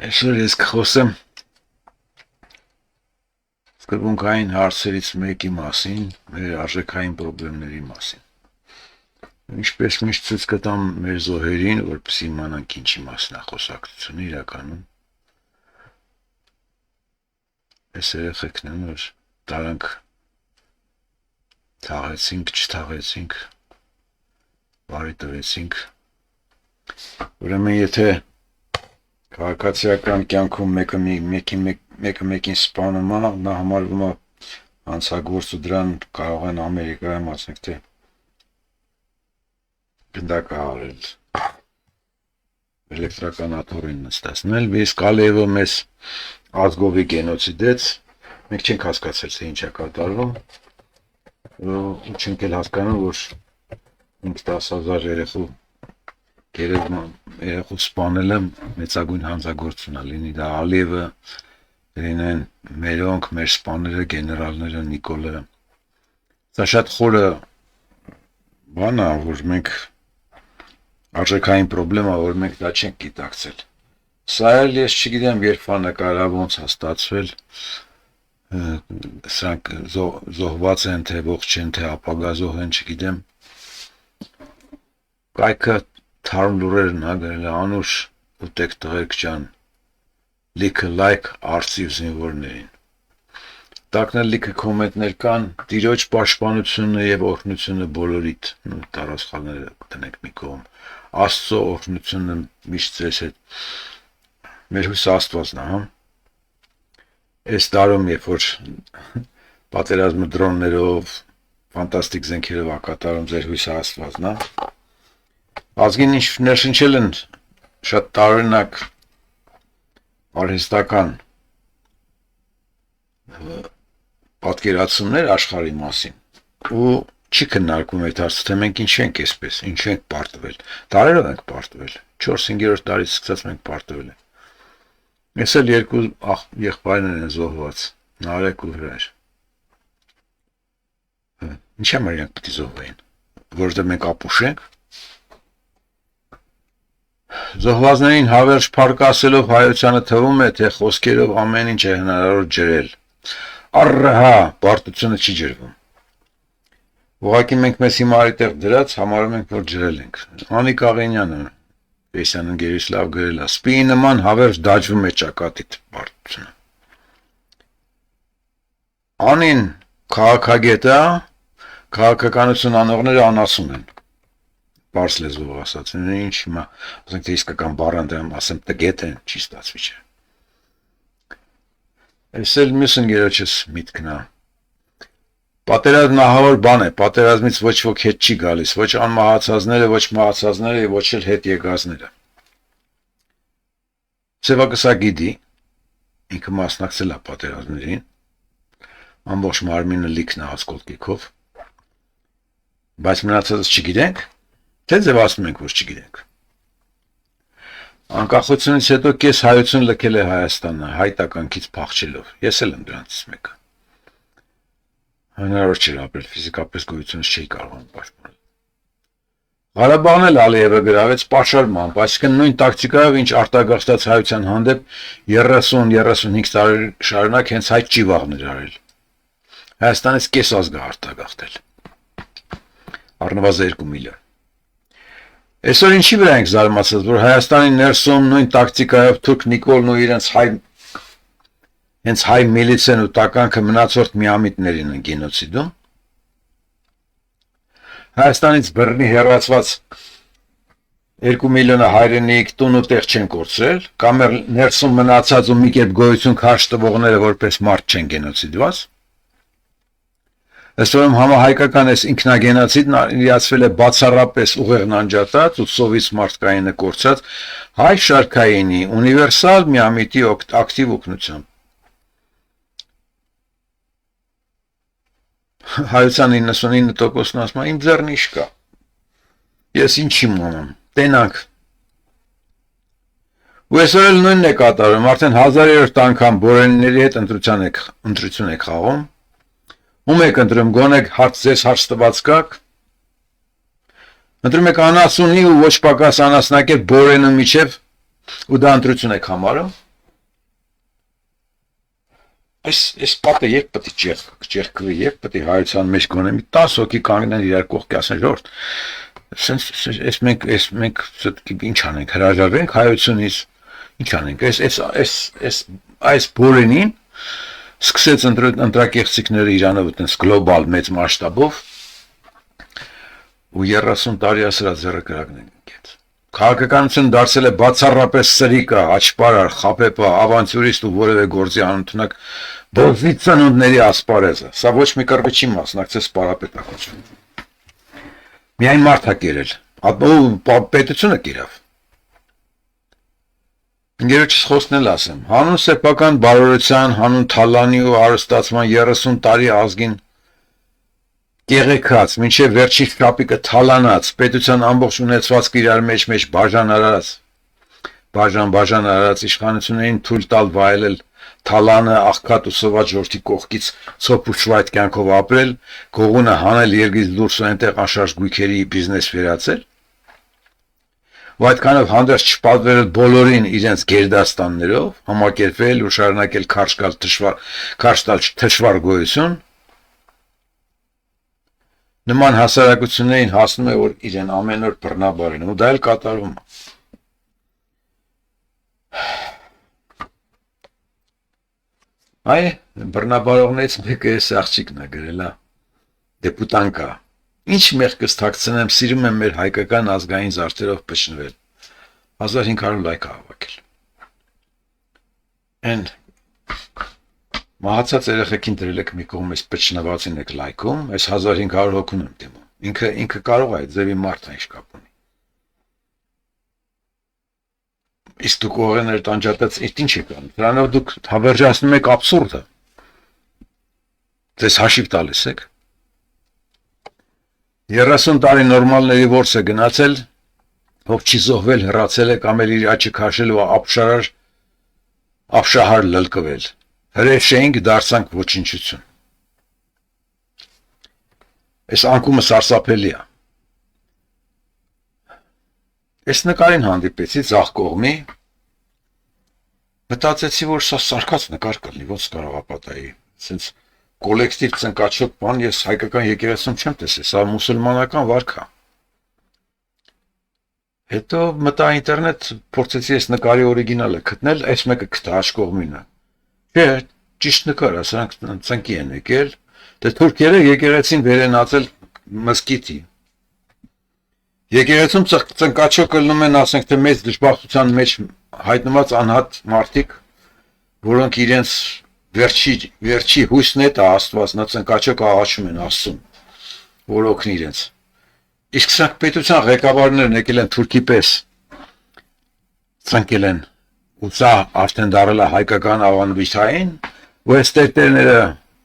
Այսօր ես կխոսեմ սկզբունքային հարցերից մեկի մասին, մեր արժեքային խնդիրների մասին։ Ինչպես միշտ ցույց կտամ մեր զոհերին, որպեսզի իմանանք ինչի մասին է խոսակցությունը իրականում։ Այս երեխեքն են, որ տարանք թաղեցինք, չթաղեցինք, բարի տվեցինք։ Ուրեմն եթե քաղաքացիական կյանքում մեկը մեկին սպանում է, նա համարվում է հանցագործ ու դրան կարող են Ամերիկայում ասենք թե գնդակահարել, էլեկտրական աթոռին նստացնել, իսկ Ալիևը մեզ ազգովի գենոցիդեց, մենք չենք հասկացել, թե ինչ է կատարվում, ու չենք էլ հասկանում, որ 10,000 երեխու երեխու սպանելը մեծագույն հանցագործություն է, լինի դա Ալիևը, լինեն մերոնք, մեր սպաները, գեներալները, Նիկոլը։ Սա շատ խորը բան է, որ մենք արժեքային խնդրեմա, որ մենք դա չենք գիտակցել։ Սա էլ ես չգիտեմ, երբ է նկարավ, ոնց է ստացվել, սրանք զոհված են, թե ողջ են, թե ապագա զոհ են, չգիտեմ։ Կայքը թարմ լուրերն է գրել Անուշ ուտեք տղերք ջան, լիքը լայք արծիվ զինվորներին։ Տակնել լիքը կոմենտներ կան, տիրոջ պաշտպանությունը եւ օրհնությունը բոլորիդ, տարածքները տնեք մի կողմ, Աստծո օրհնությունը միշտ ձեզ հետ։ Մեր հույս Աստվածն է, հա։ Այս տարում երբ որ պատերազմը դրոններով, ֆանտաստիկ զենքերով է կատարում, ձեր հույսը Աստվածն է։ Ազգին ինչ ներշնչել են շատ տարօրինակ արհեստական պատկերացումներ աշխարհի մասին ու չի քննարկվում այդ հարցը, թե մենք ինչ ենք այսպես, ինչ ենք պարտվել, տարերով ենք պարտվել, 4-5-րդ տարից սկսած մենք պարտվել ենք։ Ես էլ երկու եղբայրներ են զոհված, Նարեկ ու Հրայր։ Ինչ համար իրենք պետք է զոհվեին, որովհետև մենք ապուշ ենք։ Զոհվածներին հավերժ փառք ասելով հայությանը թվում է, թե խոսքերով ամեն ինչ է հնարավոր ջրել։ Առհա, պարտությունը չի ջրվում։ Ուղղակի մենք մեզ հիմա այդտեղ դրած համարում ենք, որ ջրել ենք։ Անիկ Աղենյանը Պեսյան ընկերից լավ գրել է. «Սպիի նման հավերժ դաջվում է ճակատիդ պարտությունը»։ Անին քաղաքագետ է, քաղաքականություն անողները անասուն են։ Պարս լեզվով ասած, ինչ հիմա, ասենք թե իսկական բառանդամ ասեմ տգետ են, չի ստացվի չէ։ Այս էլ մյուս ընկերոջս միտքն է։ Պատերազմն ահավոր բան է, պատերազմից ոչ ոք հետ չի գալիս, ոչ անմահացածները, ոչ մահացածները, ոչ էլ հետ եկածները։ Սևակը գիտի, ինքը մասնակցել է պատերազմներին, ամբողջ մարմինը լիքն է հացկոլկիկով, բայց մնացածս չգիտենք, թե ձևացնում ենք, որ չգիտենք։ Անկախությունից հետո կես հայություն լքել է Հայաստանը, հայտականքից փախչելով, ես էլ եմ դրանցից մեկը։ Հնարավոր չէր ապրել, ֆիզիկապես գոյությունս չի կարողանում պաշտպանել։ Ղարաբաղն էլ Ալիևը գրավեց պաշարմամբ, այսինքն նույն տակտիկայով, ինչ արտագաղթած հայության հանդեպ 30-35 տարի շարունակ հենց հայ ճիվաղներ արել։ Հայաստանից կես ազգ է արտագաղթել։ Առնվազն 2 միլիոն։ Այսօր ինչի վրա ենք զարմացած, որ Հայաստանի ներսում նույն տակտիկայով թուրք Նիկոլն ու իրենց հենց հայ միլիցեն ու տականքը մնացորդ միամիտներին են գենոցիդում։ Հայաստանից բռնի հեռացված 2 միլիոնը հայրենիք տուն ու տեղ չեն կորցրել, կամ ներսում մնացած ու մի կերպ գոյություն քարշ տվողները որպես մարդ չեն գենոցիդված։ Ըստ որում համահայկական այս ինքնագենոցիդն իրացվել է բացառապես ուղեղն անջատած ու սովից մարդկայինը կորցած հայ շարքայինի ունիվերսալ միամիտի ակտիվ օգնությամբ։ Հայության 99%-ն ասում է իմ ձեռն ինչ կա։ Ես ինչ իմանամ, տենանք։ Ու այսօր էլ նույնն է կատարում, արդեն 1000-րդ անգամ բորենիների հետ ընտրություն եք խաղում։ Ում եք ընտրում, գոնեք ձեզ հարց տված կաք։ Ընտրում եք անասունի ու ոչ պակաս անասնակեր բորենու միջև ու դա ընտրություն եք համարում։ Այս պատը երբ պետք է ճեղքվի, երբ պետք է հայության մեջ գոնե մի 10 հոգի կանգնեն իրար կողքի ասեն ժողովուրդ, այս մենք ինչ անենք, հրաժարվենք հայությունից, ինչ անենք, այս բորենին սկսեց ընտրակեղծիքները Իրանով այտենց գլոբալ մեծ մասշտաբով ու 30 տարի ասրա ձեռը կրակն ընկեց։ Քաղաքականությունը դարձել է բացառապես սրիկա, աչպարար, խապեպա, ավանտյուրիստ ու որևէ գործի անընդունակ բոզի ծնունդների ասպարեզը։ Սա ոչ մի կռվի չի մասնակցել սպարապետակություն։ Միայն մարդ է կերել, պետությունը կերավ։ Ինգերոջից խոսքն էլ ասեմ, հանուն սեփական բարօրության, հանուն թալանի ու արհստացման 30 տարի ազգին կեղեքած, մինչև վերջի շապիկը թալանած, պետության ամբողջ ունեցվածքը իրար մեջ բաժան արած իշխանություններին թույլ տալ վայելել թալանը աղքատ ու սոված ժողովրդի կողքից ցոփ ու շվայտ կյանքով ապրել, գողունը հանել երկրից դուրս ու այնտեղ անշարժ գույքերի բիզնես վերածել։ Ու այդքանով հանդերձ չպատվերել բոլորին իրենց գերդաստաններով, համակերպվել ու շարունակել քարշ տալ թշվառ գոյություն, նման հասարակություններին հասնում է, որ իրեն ամեն օր բռնաբարեն, ու դա էլ կատարում է։ Այ բռնաբարողներից մեկը էս աղջիկն է գրել, դեպուտանկա։ Ինչ մեղք կստակցնեմ, սիրում եմ մեր հայկական ազգային զարդերով փչնվել։ 1500 լայք հավաքել։ Այն մահացած երեխեքին դրել եք մի կողմ էս փչնվածին եք լայքում, այս 1500 հոգուն եմ դիմում։ Ինքը կարող է այդ ձևի մարդ է ինչ կապ ունի։ Իսկ դուք ուղղակի տանջատած ինչ եք անում։ Դրանով դուք հավերժացնում եք աբսուրդը։ Ձեզ հաշիվ տալիս եք։ 30 տարի նորմալների ворս է գնացել, ով չի զոհվել, հրացել է կամ էլ իր աչքը քաշել ու ապշահար լլկվել։ Հրեշ էինք, դարձանք ոչնչություն։ Այս անկումը սարսափելի է։ Այս նկարին հանդիպեցի ձախ կողմի, մտածեցի, որ սա սարկած նկար կլինի, ոնց կարող ապատայի, սենց կոլեկտիվ ծնկաչոք բան ես հայկական եկեղեցում չեմ տեսել, սա մուսուլմանական վարք է։ Հետո մտա ինտերնետ, փորձեցի այս նկարի օրիգինալը գտնել, այս մեկը գտա աջ կողմինը։ Չէ, ճիշտ նկար է, սրանք ծնկի են եկել, դե թուրքերը եկեղեցին վերենացել մզկիթի։ Եկեղեցում ծնկաչոք լնում են, ասենք թե մեծ դժբախտության մեջ հայտնված անհատ մարդիկ, որոնք իրենց վերջի հույսն է տա Աստված, նա ծնկաչոք աղաչում են Աստծուն, որ օգնի իրենց։ Իսկ սրանք պետության ղեկավարներն եկել են թուրքի պես, ծնկել են, ու սա արդեն դարել է հայկական ավանդույթային, ու այս տերտերները,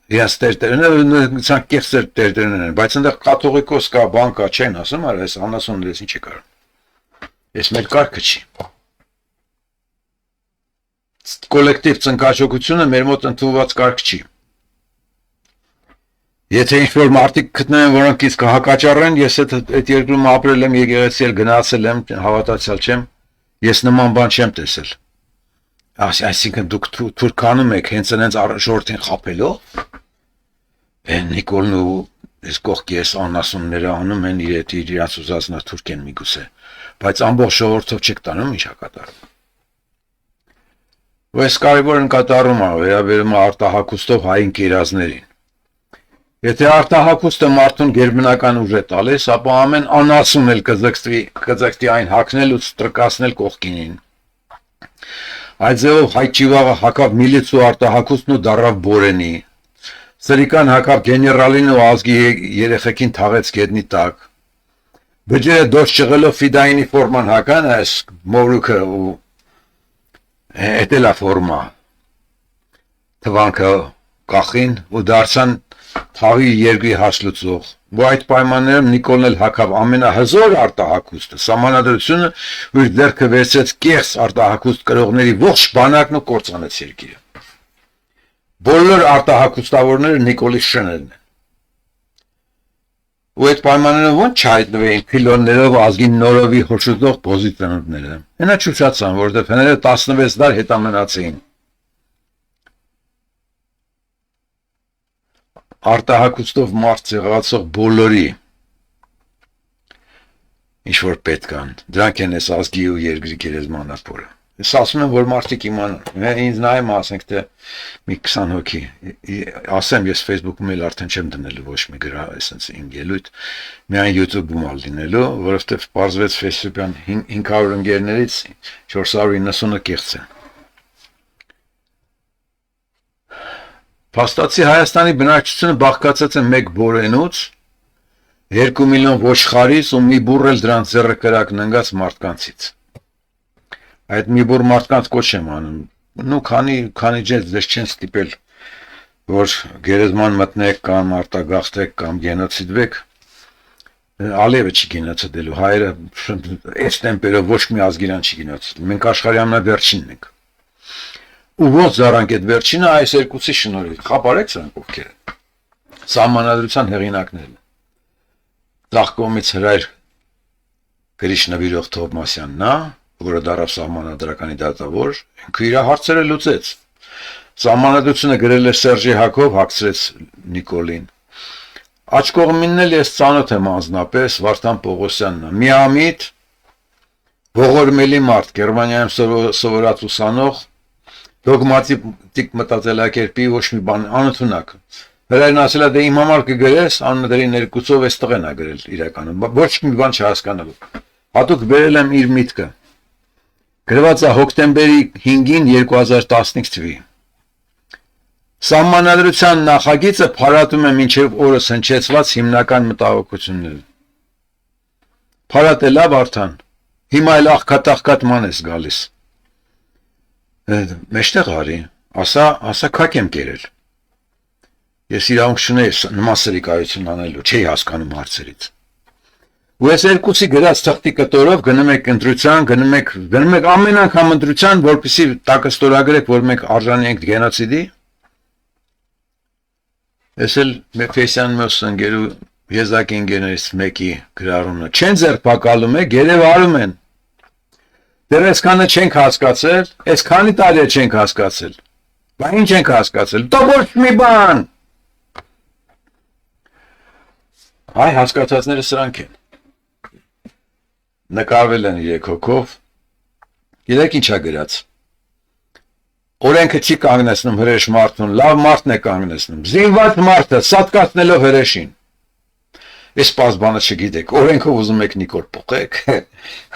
իրենց տերտերները, սրանք կեղծ տերտերներ են, բայց այնտեղ կաթողիկոս կա, բան կա, չեն ասում, այս անասուններից ինչ է կարում։ Այս մեր կարգը չի։ Կոլեկտիվ ծնկաչոքությունը մեր մոտ ընդունված կարգ չի։ Եթե ինչ-որ մարդիկ գտնեն, որոնք իսկ հակաճառեն, ես այդ երկրում ապրել եմ, եկեղեցի էլ գնացել եմ, հավատացյալ չեմ, ես նման բան չեմ տեսել։ Այսինքն դուք թուրքանում եք հենց այնց ժողովրդին խաբելով, Նիկոլն ու այս կողքի այս անասունները անում են իրաց ուզածնա թուրք են միգուցե, բայց ամբողջ ժողովրդով չեք տանում ինչ է կատարում։ Ու այս կարևոր նկատառումը վերաբերում է արտահակուստով հայ ընկերազներին։ Եթե արտահակուստը մարդուն գերբնական ուժ է տալիս, ապա ամեն անասուն էլ կձգտի այն հագնել ու ստրկացնել կողքինին։ Այդ ձևով հայ ճիվաղը հակավ միլիցու արտահակուստն ու դառավ բորենի։ Սրիկան հակավ գեներալին ու ազգի երեխեքին թաղեց գետնի տակ։ Բջերը դոշ ճղելով ֆիդայինի ֆորման հական այս մորուքը ու էտելա ֆորմա թվանքը կախին ու դարձան թաղի երկրի հասլուծող։ Ու այդ պայմաններում Նիկոլն էլ հակավ ամենահզոր արտահակուստը, սահմանադրությունը ու իր ձեռքը վերցրեց կեղծ արտահակուստ կրողների ողջ բանակն ու կործանեց երկիրը։ Բոլոր արտահակուստավորները Նիկոլի շներն են։ Ու այդ պայմաններում ոնց չհայտնվեին փիլոններով ազգին նորովի հոշոտող պոզիցիոնները։ Հենա չուշացան, որովհետև հները 16 դար հետամնացին։ արտահակուստով մարդ ցեղացող բոլորի ինչ որ պետք են, դրանք են այս ազգի ու երկրի գերեզման ապորը։ Ես ասում եմ, որ մարդիկ իմանան, ինձ նայում ասենք թե մի 20 հոգի, ասեմ ես Facebook-ում էլ արդեն չեմ դնելու ոչ մի գրա, այսպես իմ ելույթ, միայն YouTube-ում ալ լինելու, որովհետև պարզվեց Facebook-յան 500 ընկերներից 490-ը կեղծ են։ Փաստացի Հայաստանի բնակչությունը բաղկացած է մեկ բորենուց, 2 միլիոն ոչխարից ու մի բուռ էլ դրանց ձեռը կրակն ընկած մարդկանցից։ Այդ մի բուռ մարդկանց կոչ եմ անում, նու քանի ջես դες չեն ստիպել, որ գերեզման մտնեք կամ արտագաղթեք կամ գենոցիդվեք, Ալիևը չի գենոցիդելու, հայերը այս տեմպերով ոչ մի ազգիրան չի գենոցիդել, մենք աշխարհի ամենավերջինն ենք։ Ու ոնց զարանք այդ վերջինը այս երկուսի շնորհիվ, խաբարեք սրանք ովքեր են, սահմանադրության հեղինակներն են, ձախ կողմից հրայր գրիչ նվիրող Թովմասյանն նա, որը դարավ սահմանադրականի դատավոր, ինքը իր հարցերը լուծեց, սահմանադրությունը գրել էր Սերժի Հակով, հագցրեց Նիկոլին, աջ կողմինն էլ ես ծանոթ եմ անձնապես, Վարդան Պողոսյանն է, միամիտ, ողորմելի մարդ, Գերմանիայում սովորած ուսանող, դոգմատիկ մտածելակերպի ոչ մի բան անընդունակ։ Հրայրն ասել է դե իմ համար կգրես, անունների ներկուցով այս տղեն է գրել իրականում, ոչ մի բան չհասկանալու։ Հատուկ բերել եմ իր միտքը։ Գրված է հոկտեմբերի 5-ին 2015 թվի։ Սահմանադրության նախագիծը փարատում է մինչև օրս հնչեցված հիմնական մտահոգությունները։ Փարատը լավ արդան, հիմա էլ աղքատ-աղքատման ես գալիս։ Մեջտեղ արի, ասա քակ եմ կերել։ Ես իրավունք չունեի նման սրիկայություն անելու, չէի հասկանում հարցերից։ Ու ես երկուսի գրած թղթի կտորով գնում եք ընտրության, գնում եք ամեն անգամ ընտրության, որպեսզի տակը ստորագրեք, որ մենք արժանի ենք գենոցիդի։ Ես էլ Ֆեյսյան մոս ընկերու եզակի ընկերներից մեկի գրառումը չեն ձերբակալում է, գերեվարում են։ Դեռ այսքանը չենք հասկացել, այսքանի տարի չենք հասկացել, բա ինչ ենք հասկացել, դա ոչ մի բան։ Այ հասկացածները սրանք են, նկարվել են 3 հոգով, գիտեք ինչա գրած, օրենքը չի կանգնեցնում հրեշ մարդուն, լավ մարդն է կանգնեցնում, զինված մարդը սատկացնելով հրեշին, Ես բանը չգիտեք, օրենքով ուզում եք Նիկոլ փոխեք,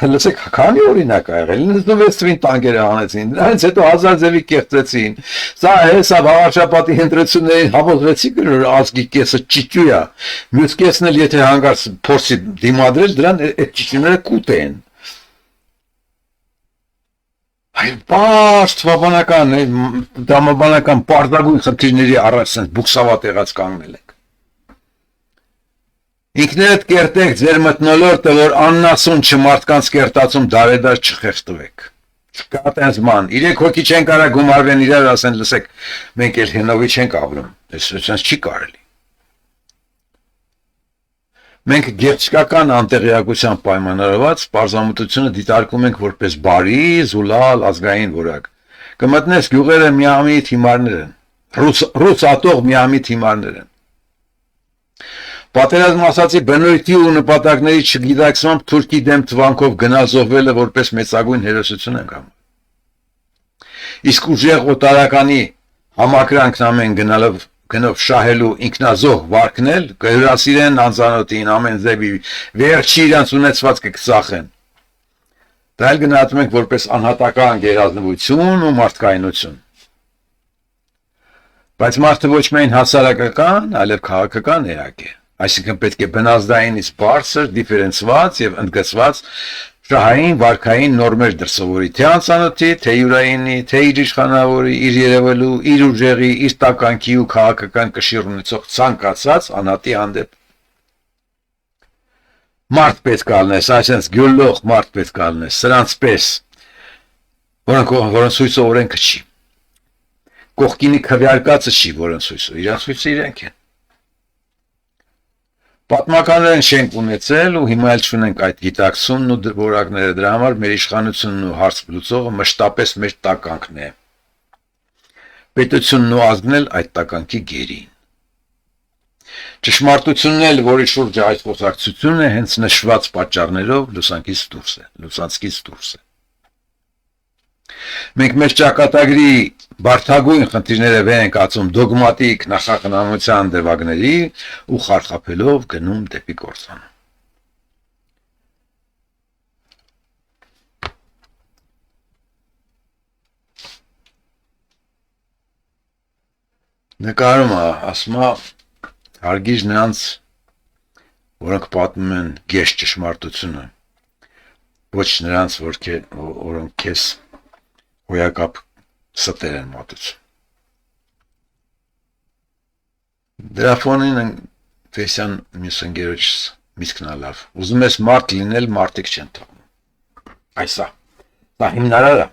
լսեք, քանի օրինակ ա եղել, 96 թվին տանկերը հանեցին, դրանից հետո 1000 ձևի կեղծեցին, սա հեսա վարչապետի ընտրություններին համոզվեցի գրոր ազգի կեսը ճիճու է, մյուս կեսն էլ եթե հանգարց փորձի դիմադրել, դրան այդ ճիճուները կուտ են։ Այ բարդ բանական, դրամաբանական պարզագույն խնդիրների առաջ sense բուքսավատ եղած կանգնել եք։ Ինքներդ կերտեք ձեր մթնոլորտը, որ աննասուն չմարդկանց կերտացում դարեդար չխեղդվեք։ Չկա տենց ման, 3 հոգի չեն կարա գումարվեն իրար ասեն, լսեք, մենք էլ հենովի չենք ապրում, այսպես չի կարելի։ Մենք գեղեցկական անտեղյակության պայմանավորված պարզամտությունը դիտարկում ենք որպես բարի, զուլալ, ազգային որակ։ Կմտնես գյուղերը միամիտ հիմարներ են, ռուս ատող միամիտ հիմարներ են։ Պատերազմ ասացի բնույթի ու նպատակների չգիտակցմամբ Թուրքի դեմ թվանքով գնազոհվելը որպես մեծագույն հերոսություն ենք համարում։ Իսկ ուժեղ օտարականի համակրանքն ամեն գնով շահելու ինքնազոհ վարկնել, կհյուրասիրեն անծանոթին ամեն ձևի վերջի իրանց ունեցվածքը կծախեն։ Դա էլ գնահատում ենք որպես անհատական գերազնվություն ու մարդկայնություն։ Բայց մարդը ոչ միայն հասարակական, այլև քաղաքական էակ է։ Այսինքն պետք է բնազդայինից բարձր, դիֆերենցված եւ ընդգծված շահային վարքային նորմեր դրսևորի թե անծանոթի, թե յուրայինի, թե իր իշխանավորի, իր երևելու, իր ուժեղի, իր տականքի ու քաղաքական կշիռ ունեցող ցանկացած անհատի հանդեպ։ Մարդ պետք է ալնես, այսինքն գյուլող մարդ պետք է ալնես, սրանց պես, որոնց հույսը օրենքը չի։ Կողքինի քվեարկածը չի, որոնց հույսը, իրանց հույսը իրենք են։ Պատմականորեն չենք ունեցել ու հիմա էլ չունենք այդ գիտակցումն ու որակները, դրա համար մեր իշխանությունն ու հարց լուծողը մշտապես մեր տականքն է։ Պետությունն ու ազգն էլ այդ տականքի գերին։ Ճշմարտությունն էլ, որի շուրջ այս խոսակցությունն է, հենց նշված պատճառներով լուսանցքից դուրս է։ Մենք մեր ճակատագրի բարդագույն խնդիրները վեր ենք ածում դոգմատիկ նախախնամության դրվագների ու խարխափելով գնում դեպի կործանում։ Նկարում է, ասում է, հարգիր նրանց, որոնք պատմում են գեշ ճշմարտությունը, ոչ նրանց, որոնք քեզ հոյակապ ստեր են մատուցում։ Դրա ֆոնին Ֆեսյան մյուս ընկերոջս միտքն լավ։ Ուզում ես մարդ լինել, մարդիկ չեն թողնում։ Դա հիմնարարը։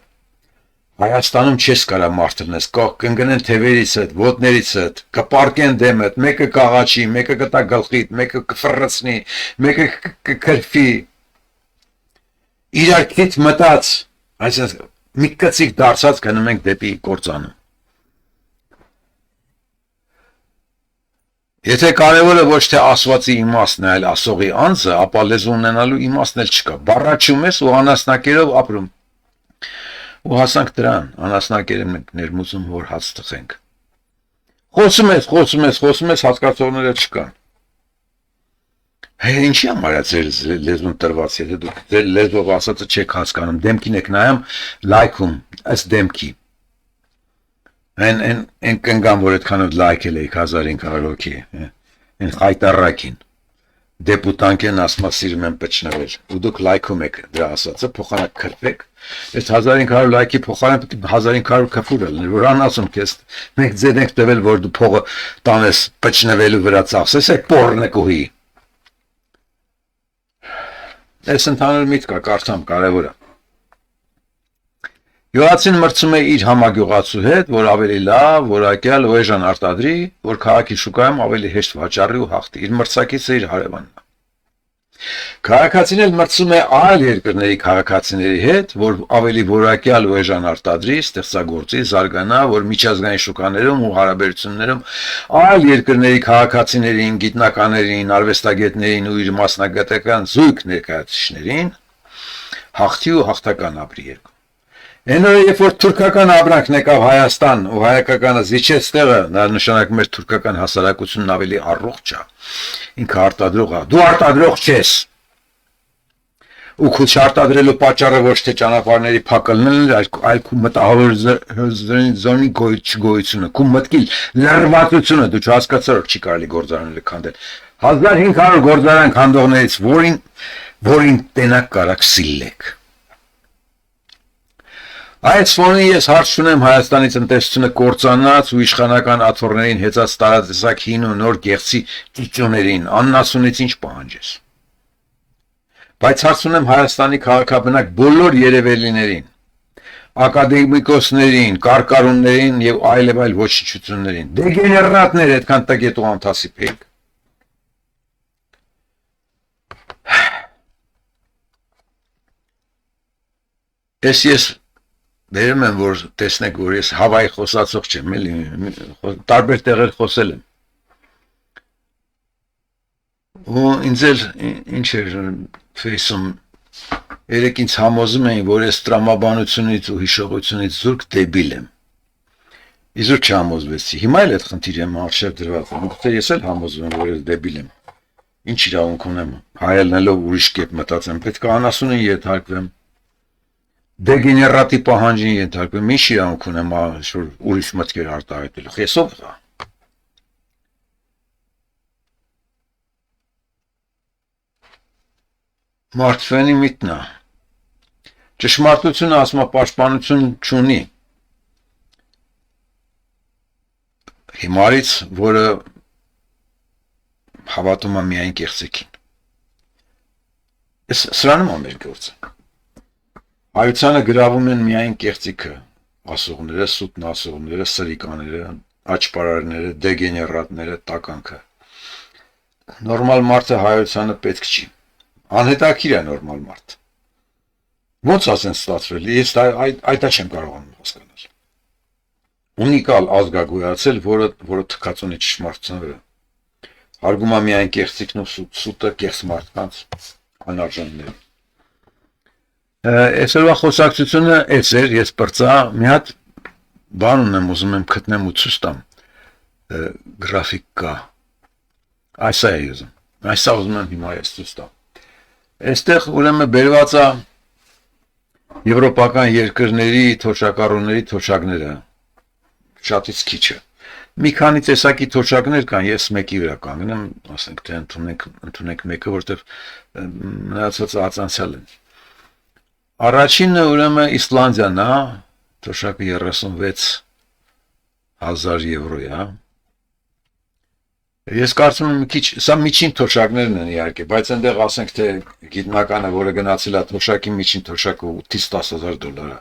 Հայաստանում չես կարա մարդ լինես, կընկնեն թևերից հետ, ոտներից հետ, կպարկեն դեմդ, մեկը կաղաչի, մեկը կտա գլխիդ, մեկը կֆռցնի, մեկը կքրֆի։ Իրար քիթ մտած, այսինքն մի կծիկ դարձած գնում ենք դեպի կործանում։ Եթե կարևորը ոչ թե ասվածի իմաստն է, այլ ասողի անձը, ապա լեզու ունենալու իմաստն էլ չկա։ Բառաչում ես ու անասնակերով ապրում։ Ու հասանք դրան, անասնակերեմ ենք ներմուծում, որ հաց թխենք։ Խոսում ես, հասկացողները չկան։ Ինչի համար է ձեր լեզուն տրված, եթե դուք ձեր լեզվով ասածը չեք հասկանում, դեմքին եք նայում, լայքում, ըստ դեմքի։ Են կնգան, որ այդքանով լայքել էիք 1500 հոգի, են խայտարակին։ Դեպուտանք են ասմա սիրում են պչնվել, ու դուք լայքում եք դրա ասածը, փոխանակ քրպեք, այս 1500 լայքի փոխանակ 1500 քֆուր է լինել, որ անասում կես, մենք ձեզ ենք տվել, որ դու փողը տանես պչնվելու վրա ծախսես, է պորնեկուհի։ Այս ընդհանուր միտք է, կարծամ կարևոր է։ Գյուղացին մրցում է իր համագյուղացու հետ, որ ավելի լավ, որակյալ ու էժան արտադրի, որ քաղաքի շուկայում ավելի հեշտ վաճառի ու հաղթի, իր մրցակիցը իր հարևանն է։ Քաղաքացին էլ մրցում է այլ երկրների քաղաքացիների հետ, որ ավելի որակյալ ու էժան արտադրի, ստեղծագործի, զարգանա, որ միջազգային շուկաներում ու հարաբերություններում այլ երկրների քաղաքացիներին, գիտնականներին, արվեստագետներին ու իր մասնագիտական զույգ ներկայացուցիչներին հաղթի ու հաղթական ապրի երկու։ Այն օրը, երբ որ թուրքական ապրանքն եկավ Հայաստան ու հայկականը զիջեց տեղը, նա նշանակում էր թուրքական հասարակությունն ավելի առողջ է, ինքը արտադրող է, դու արտադրող չես։ Ու քո չարտադրելու պատճառը ոչ թե ճանապարհների փակելն է, այլ քո մտահորձի գոյությունը, քո մտքի լրվածությունը, դու չհասկացար, որ չի կարելի գործարանները քանդել։ 1500 գործարան քանդողներից որին տենակ կարաք սիլլեք։ Այս ֆոնին ես հարց ունեմ Հայաստանի տնտեսությունը կործանած ու իշխանական աթոռներին հեծած տարատեսակ հին ու նոր գեղցի ճիճոներին, աննասունից ինչ պահանջես։ Բայց հարց ունեմ Հայաստանի քաղաքաբնակ բոլոր երևելիներին, ակադեմիկոսներին, կարկառուններին եւ այլ ոչնչություններին։ Դեգեներատներ այդքան տակետ ու անթասիփ եք։ Ես Վերում եմ, որ տեսնեք, որ ես հավայի խոսացող չեմ, էլի, տարբեր տեղեր խոսել եմ։ Ու ինձ էլ ինչ էր ֆեյսում, երեք ինձ համոզում էին, որ ես տրամաբանությունից ու հիշողությունից զուրկ դեբիլ եմ։ Իզուր չհամոզվեցի, հիմա էլ այդ խնդիր եմ արշև դրված, գուցե ես էլ համոզվում եմ, որ ես դեբիլ եմ։ Ինչ իրավունք ունեմ, հայելնելով ուրիշ կերպ մտածեմ, պետք է անասունին ենթարկվեմ։ Դեգեներատի պահանջին ենթարկվեմ, ինչ իրավունք ունեմ ուրիշ մտքեր արտահայտելու, խեսով է։ Մարտվենի միտն է։ Ճշմարտությունը ասում է պաշտպանություն չունի։ Հիմարից, որը հավատում է միայն կեղծիքին։ Սրանում է մեր գործը։ Հայությանը գրավում են միայն կեղծիքը, ասողները, սուտն ասողները, սրիկաները, աճպարարները, դեգեներատները, տականքը։ Նորմալ մարդը հայությանը պետք չի։ Անհետաքրքիր է նորմալ մարդ։ Ոնց ասեն ստացվել, ես այդա չեմ կարողանում հասկանալ։ Ունիկալ ազգ է գոյացել, որը թքած ունի ճշմարտության վրա։ Հարգում եմ միայն կեղծիքն ու սուտը կեղծ մարդկանց անարժաններ։ Այսօրվա խոսակցությունը էս էր, ես բրծա մի հատ բան ունեմ, ուզում եմ գտնեմ ու ցույց տամ, գրաֆիկ կա, այսա է ուզում, այսա ուզում եմ հիմա ես ցույց տամ, այստեղ ուրեմն բերված է եվրոպական երկրների թոշակառուների թոշակները, շատից քիչը, մի քանի տեսակի թոշակներ կան, ես մեկի վրա կանգնեմ, ասենք թե ընդունենք մեկը, որտեղ մնացածը ածանցյալ են։ Առաջինը ուրեմն Իսլանդիան է, թոշակը 36,000 եվրո է։ Ես կարծում եմ քիչ, սա միջին թոշակներն են իհարկե, բայց այնտեղ ասենք թե գիտնականը, որը գնացել է թոշակի միջին թոշակը 8-ից 10,000 դոլար է։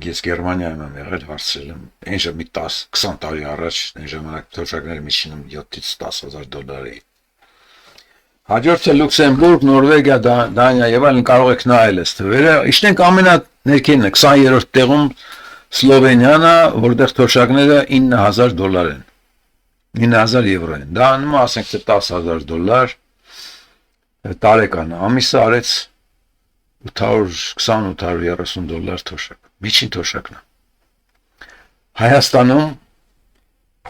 Ես Գերմանիայում եմ եղել, հարցրել եմ, այն ժամանակ մի 10-20 տարի առաջ, այն ժամանակ թոշակները միջինում 7-ից 10,000 դոլար էին։ Հաջորդը Լյուքսեմբուրգ, Նորվեգիա, Դանիա եւ այլն կարող եք նայել այս թվերը։ Իշտենք ամենաներքինն է 20-րդ տեղում Սլովենիան է, որտեղ թոշակները 9,000 դոլար են։ 9,000 եվրո են։ Դա նույնիսկ ասենք թե 10,000 դոլար տարեկան, ամիսը արեց 820-830 դոլար թոշակ։ Միջին թոշակն է։ Հայաստանում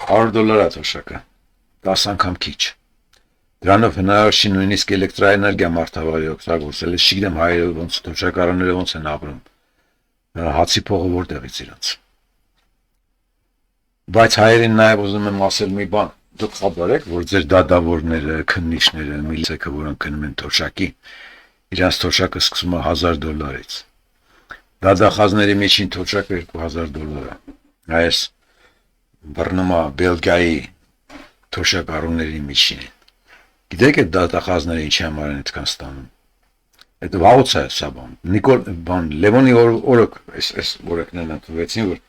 100 դոլար է թոշակը, 10 անգամ քիչ։ Դրանով հնարավոր չի նույնիսկ էլեկտրաէներգիա մարդավարի օգտագործել, ես չգիտեմ հայերը ոնց թոշակառուները ոնց են ապրում, հացի փողը որտեղից իրանց։ Բայց հայերին նաև ուզում եմ ասել մի բան, դուք խաբար եք, որ ձեր դադավորները, քննիչները, միլիցեքը, որոնք գնում են թոշակի, իրանց թոշակը սկսում է 1000 դոլարից։ Դադախազների միջին թոշակը 2000 դոլար է։ Այս բռնում է Բելգիայի թոշակառուների միջինին։ Գիտեք այդ դատախազները ինչի համար են այդքան ստանում։ Այդ վաղուց է սա բան։ Լևոնի օրոք այս օրոքներն ընդունվեցին, որ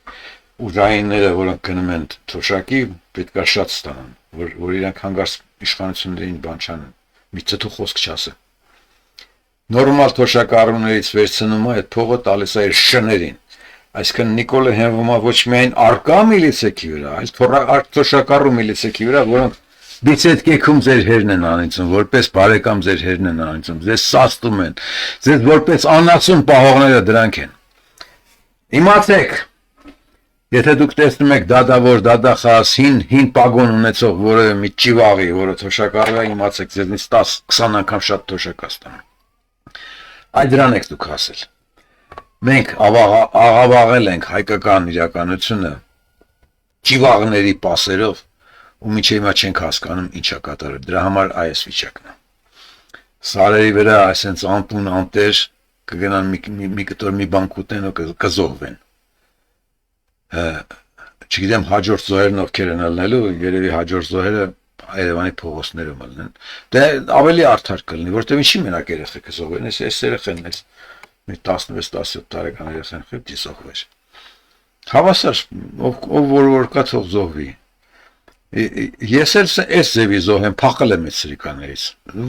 ուժայինները, որոնք գնում են թոշակի, պետք է շատ ստանան, որ իրանք հանգարց իշխանություններին բան չանեն։ Մի ծտու խոսք չասեն։ Նորմալ թոշակառուներից վերցնում է այդ փողը տալիս է շներին։ Այսինքն Նիկոլը հենվում է ոչ միայն արկա միլիցեքի վրա, այլ թոշակառու միլիցեքի վրա, որոնք Դիցետ կեքում ձեր հերն են անիցում, որպես բարեկամ ձեր հերն են անիցում, ձեզ սաստում են, ձեզ որպես անասուն պահողները դրանք են։ Իմացեք, եթե դուք տեսնում եք դադավոր, դադախազ, հին պագոն ունեցող որևէ մի ճիվաղի, որը թոշակառու է, իմացեք, ձեզնից 10-20 անգամ շատ թոշակ է ստանում։ Այդ դրան եք դուք հասել։ Մենք աղավաղել ենք հայկական իրականությունը ճիվաղների պասերով, ու մինչև հիմա չենք հասկանում ինչա կատարել, դրա համար այս վիճակն է։ Սարերի վրա այսենց անտուն անտեր կգնան մի կտոր մի բան կուտեն ու կզոհվեն։ Չգիտեմ հաջորդ զոհերն ովքեր են ելնելու, երևի հաջորդ զոհերը Երևանի փողոցներում ելնեն։ Դե ավելի արդար կլինի, որտեղ ինչի մենակ երեխեքը զոհվեն, այս երեխեն այս մի 16-17 տարեկան երեխան խիպտի զոհվեր։ Հավասար, ով որ կա թող զոհվի։ Ես էլ այս ձևի զոհ եմ, փախել եմ այդ սրիկաներից,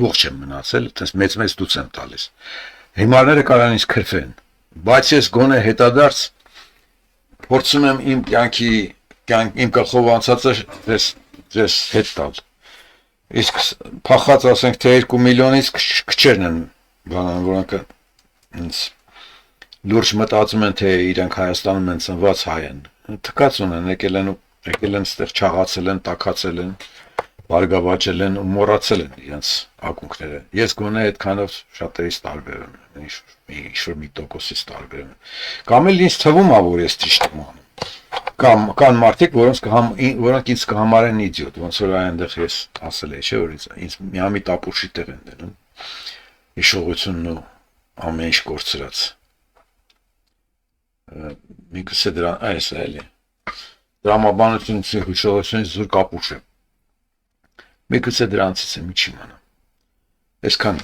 ողջ եմ մնացել, այդպես մեծ դուց եմ տալիս։ Հիմարները կարան ինձ քրֆեն, բայց ես գոնե հետադարձ փորձում եմ իմ կյանքի իմ գլխով անցածը ձեզ հետ տալ։ Իսկ փախած ասենք թե 2 միլիոնից քչերն են բանան, որոնք ինձ լուրջ մտածում են, թե իրանք Հայաստանում են ծնված հայ են։ Թքած ունեն, եկել են ստեղ չաղացել են, տաքացել են, բարգավաճել են ու մոռացել են իրենց ակունքները։ Ես գոնե այդքանով շատերից տարբերում եմ, ինչ-որ մի տոկոսից տարբերում եմ։ Կամ էլ ինձ թվում է, որ ես ճիշտ եմ անում։ Կան մարդիկ, որոնք ինձ կհամարեն իդիոտ, ոնց որ այնտեղ ես ասել էի, չէ՞ որ ինձ միամիտ ապուշի տեղ են դնում։ Հիշողությունն ու ամեն ինչ կորցրած։ Միգուցե դրան այս է էլի։ Դրամաբանությունից հիշողությունից զուր կապուշ է։ Միգուցե դրանցից եմ, ինչի մանամ։ Այսքան